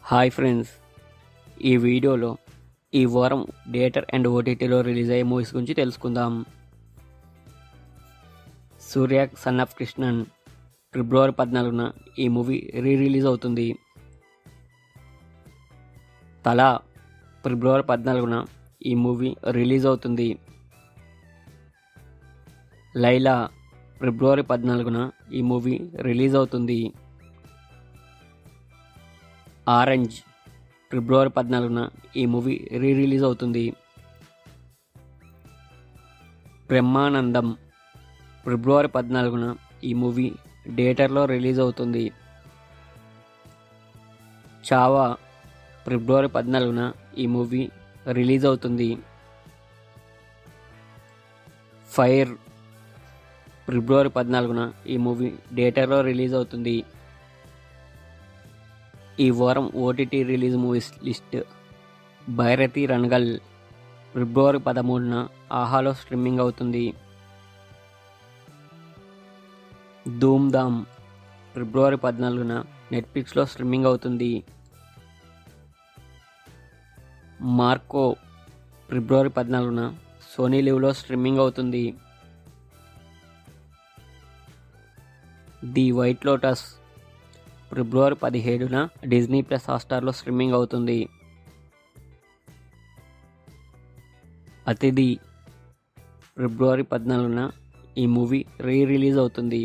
Hi friends, ఈ వీడియోలో ఈ వారం థియేటర్ అండ్ ఓటీటీలో రిలీజ్ అయ్యే మూవీస్ గురించి తెలుసుకుందాం. సూర్య సన్ ఆఫ్ కృష్ణన్ ఫిబ్రవరి 14న ఈ మూవీ రిలీజ్ అవుతుంది. తలా ఫిబ్రవరి 14న ఈ మూవీ రిలీజ్ అవుతుంది. లైలా ఫిబ్రవరి 14న ఈ మూవీ రిలీజ్ అవుతుంది. ఆరెంజ్ ఫిబ్రవరి 14న ఈ మూవీ రిలీజ్ అవుతుంది. బ్రహ్మానందం ఫిబ్రవరి 14న ఈ మూవీ థియేటర్లో రిలీజ్ అవుతుంది. చావా ఫిబ్రవరి 14న ఈ మూవీ రిలీజ్ అవుతుంది. ఫైర్ ఫిబ్రవరి 14న ఈ మూవీ థియేటర్లో రిలీజ్ అవుతుంది. ఈ వారం OTT release movies list: Bhairathi Ranagal ఫిబ్రవరి 13న ఆహాలో స్ట్రీమింగ్ అవుతుంది. ధూమ్ ధామ్ ఫిబ్రవరి 14న నెట్ఫ్లిక్స్లో స్ట్రీమింగ్ అవుతుంది. మార్కో ఫిబ్రవరి 14న సోనీ లివ్లో స్ట్రీమింగ్ అవుతుంది. ది వైట్ లోటస్ ఫిబ్రవరి 17న డిజ్నీ ప్లస్ హాట్‌స్టార్లో స్ట్రీమింగ్ అవుతుంది. అతిథి ఫిబ్రవరి 14న ఈ మూవీ రిలీజ్ అవుతుంది.